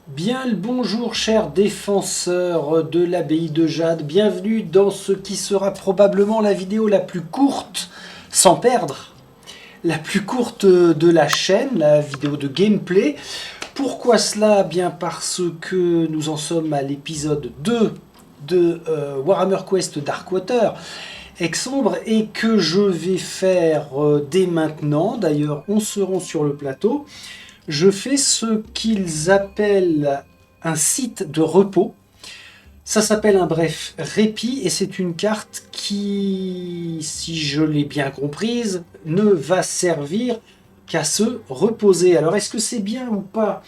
Bien le bonjour chers défenseurs de l'abbaye de Jade, bienvenue dans ce qui sera probablement la vidéo la plus courte, sans perdre, la plus courte de la chaîne, la vidéo de gameplay. Pourquoi cela? Bien parce que nous en sommes à l'épisode 2 de Warhammer Quest Darkwater, Exombre, et que je vais faire dès maintenant. D'ailleurs, on se rend sur le plateau. Je fais ce qu'ils appellent un site de repos. Ça s'appelle un bref répit et c'est une carte qui, si je l'ai bien comprise, ne va servir qu'à se reposer. Alors est-ce que c'est bien ou pas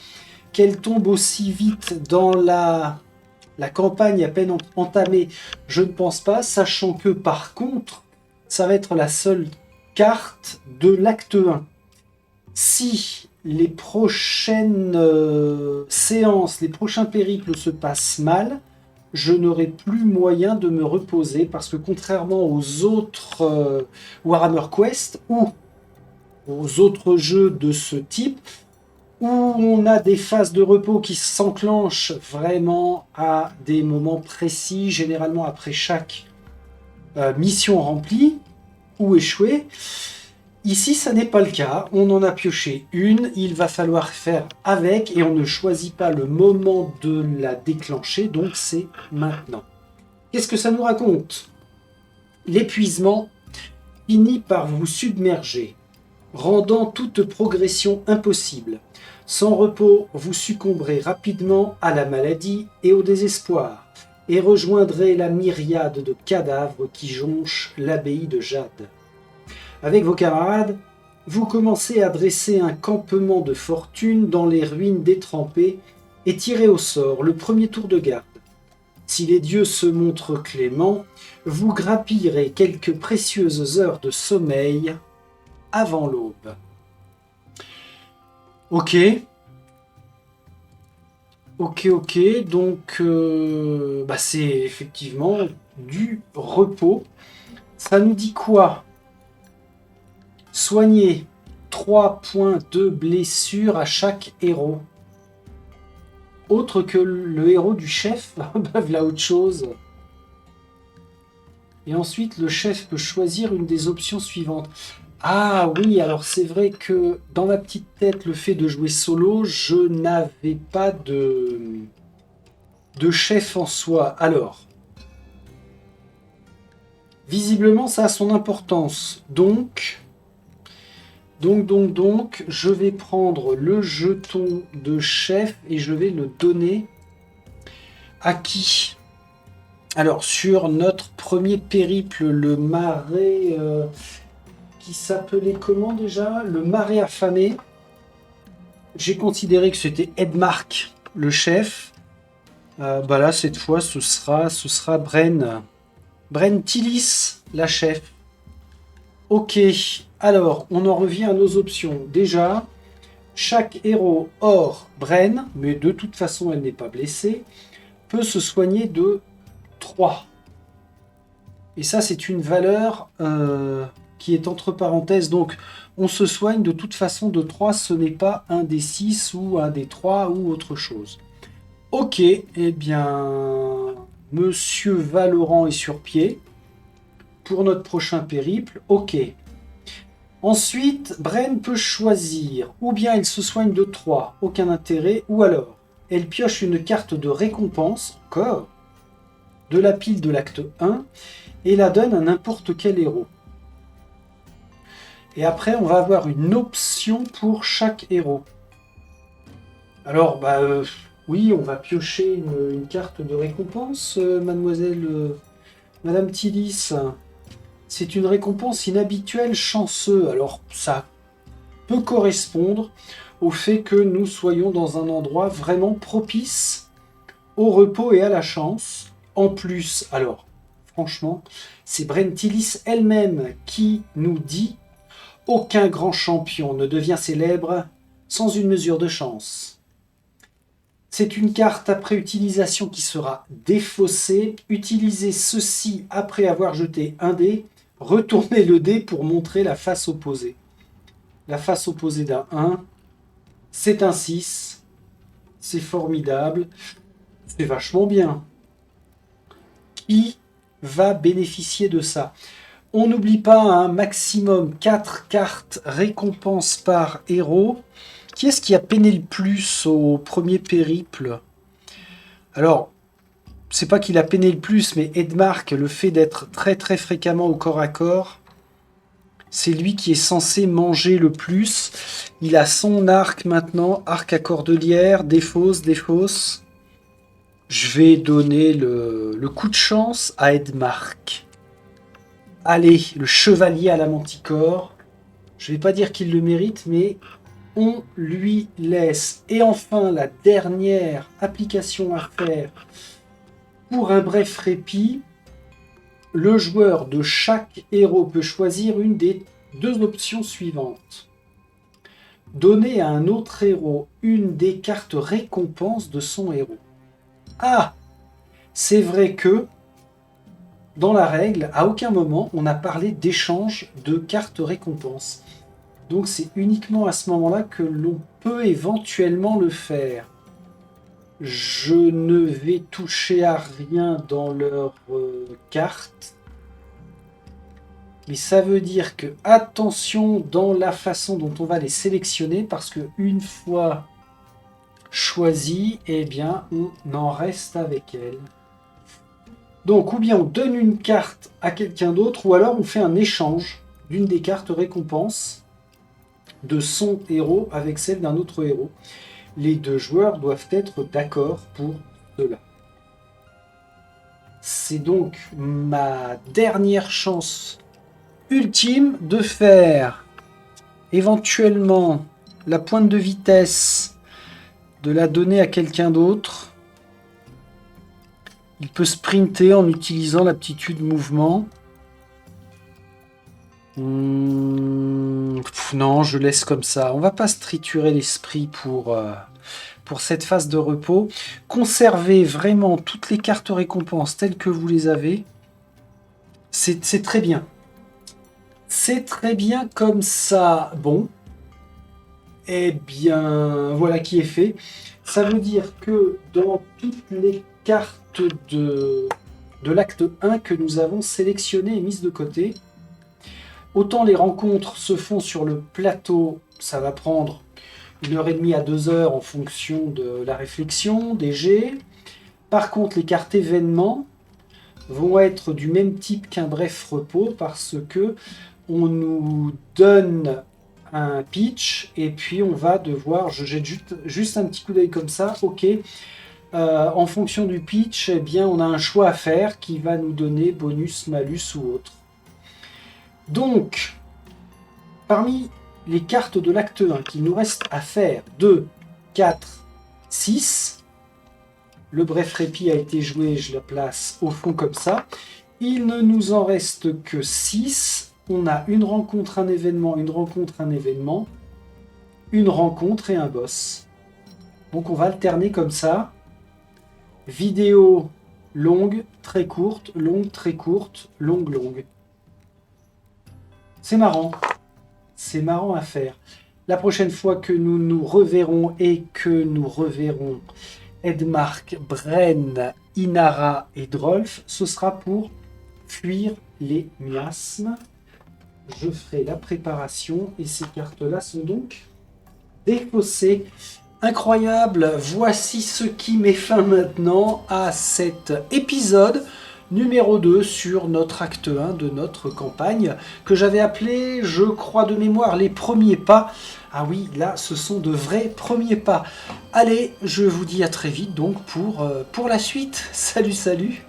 qu'elle tombe aussi vite dans la campagne à peine entamée? Je ne pense pas, sachant que par contre, ça va être la seule carte de l'acte 1. Si les prochaines séances, les prochains périples se passent mal, je n'aurai plus moyen de me reposer parce que contrairement aux autres Warhammer Quest ou aux autres jeux de ce type, où on a des phases de repos qui s'enclenchent vraiment à des moments précis, généralement après chaque mission remplie ou échouée. Ici, ça n'est pas le cas. On en a pioché une, il va falloir faire avec et on ne choisit pas le moment de la déclencher, donc c'est maintenant. Qu'est-ce que ça nous raconte? L'épuisement finit par vous submerger, rendant toute progression impossible. Sans repos, vous succomberez rapidement à la maladie et au désespoir, et rejoindrez la myriade de cadavres qui jonchent l'abbaye de Jade. Avec vos camarades, vous commencez à dresser un campement de fortune dans les ruines détrempées et tirez au sort le premier tour de garde. Si les dieux se montrent cléments, vous grappillerez quelques précieuses heures de sommeil avant l'aube. Ok. Donc c'est effectivement du repos. Ça nous dit quoi? Soigner 3 points de blessure à chaque héros. Autre que le héros du chef, là autre chose. Et ensuite, le chef peut choisir une des options suivantes. Ah oui, alors c'est vrai que dans ma petite tête, le fait de jouer solo, je n'avais pas de chef en soi. Alors, visiblement, ça a son importance. Donc, je vais prendre le jeton de chef et je vais le donner à qui? Alors, sur notre premier périple, le marais qui s'appelait comment déjà? Le marais affamé. J'ai considéré que c'était Edmark, le chef. Là, cette fois, ce sera Bren. Bren Tillis, la chef. Ok, alors, on en revient à nos options. Déjà, chaque héros hors Bren, mais de toute façon, elle n'est pas blessée, peut se soigner de 3. Et ça, c'est une valeur qui est entre parenthèses. Donc, on se soigne de toute façon de 3. Ce n'est pas un des 6 ou un des 3 ou autre chose. Ok, eh bien, Monsieur Valorant est sur pied pour notre prochain périple. Ok. Ensuite, Bren peut choisir, ou bien elle se soigne de 3, aucun intérêt, ou alors elle pioche une carte de récompense, encore, de la pile de l'acte 1, et la donne à n'importe quel héros. Et après, on va avoir une option pour chaque héros. Alors, oui, on va piocher une carte de récompense, Madame Tillis. C'est une récompense inhabituelle, chanceux. Alors, ça peut correspondre au fait que nous soyons dans un endroit vraiment propice au repos et à la chance. En plus, alors, franchement, c'est Bren Tillis elle-même qui nous dit « Aucun grand champion ne devient célèbre sans une mesure de chance ». C'est une carte après utilisation qui sera défaussée. Utilisez ceci après avoir jeté un dé. Retournez le dé pour montrer la face opposée. La face opposée d'un 1, c'est un 6. c'est formidable, c'est vachement bien. Qui va bénéficier de ça? On n'oublie pas un maximum 4 cartes récompenses par héros. Qui est-ce qui a peiné le plus au premier périple? Alors, c'est pas qu'il a peiné le plus, mais Edmark, le fait d'être très très fréquemment au corps à corps, c'est lui qui est censé manger le plus. Il a son arc maintenant, arc à cordelière, défausse. Je vais donner le coup de chance à Edmark. Allez, le chevalier à la manticore. Je vais pas dire qu'il le mérite, mais on lui laisse. Et enfin, la dernière application à faire pour un bref répit. Le joueur de chaque héros peut choisir une des 2 options suivantes. Donner à un autre héros une des cartes récompenses de son héros. Ah, c'est vrai que dans la règle, à aucun moment, on a parlé d'échange de cartes récompenses. Donc c'est uniquement à ce moment-là que l'on peut éventuellement le faire. Je ne vais toucher à rien dans leur carte. Mais ça veut dire que, attention dans la façon dont on va les sélectionner, parce que une fois choisi, eh bien, on en reste avec elles. Donc, ou bien on donne une carte à quelqu'un d'autre, ou alors on fait un échange d'une des cartes récompenses de son héros avec celle d'un autre héros. Les 2 joueurs doivent être d'accord pour cela. C'est donc ma dernière chance ultime de faire éventuellement la pointe de vitesse, de la donner à quelqu'un d'autre. Il peut sprinter en utilisant l'aptitude mouvement. Non, je laisse comme ça. On va pas se triturer l'esprit pour cette phase de repos. Conservez vraiment toutes les cartes récompenses telles que vous les avez. C'est très bien. C'est très bien comme ça. Bon. Eh bien, voilà qui est fait. Ça veut dire que dans toutes les cartes de l'acte 1 que nous avons sélectionnées et mises de côté, autant les rencontres se font sur le plateau, ça va prendre 1h30 à 2h en fonction de la réflexion, des jets. Par contre, les cartes événements vont être du même type qu'un bref repos parce que on nous donne un pitch et puis on va devoir, je jette juste un petit coup d'œil comme ça, ok. En fonction du pitch, eh bien, on a un choix à faire qui va nous donner bonus, malus ou autre. Donc, parmi les cartes de l'acte 1 qu'il nous reste à faire, 2, 4, 6, le bref répit a été joué, je la place au fond comme ça. Il ne nous en reste que 6. On a une rencontre, un événement, une rencontre, un événement, une rencontre et un boss. Donc on va alterner comme ça. Vidéo longue, très courte, longue, très courte, longue, longue. C'est marrant. C'est marrant à faire. La prochaine fois que nous nous reverrons et que nous reverrons Edmark, Bren, Inara et Drolf, ce sera pour fuir les miasmes. Je ferai la préparation et ces cartes-là sont donc défaussées. Incroyable, voici ce qui met fin maintenant à cet épisode numéro 2 sur notre acte 1 de notre campagne que j'avais appelé, je crois de mémoire, les premiers pas. Ah oui, là, ce sont de vrais premiers pas. Allez, je vous dis à très vite donc pour la suite. Salut, salut!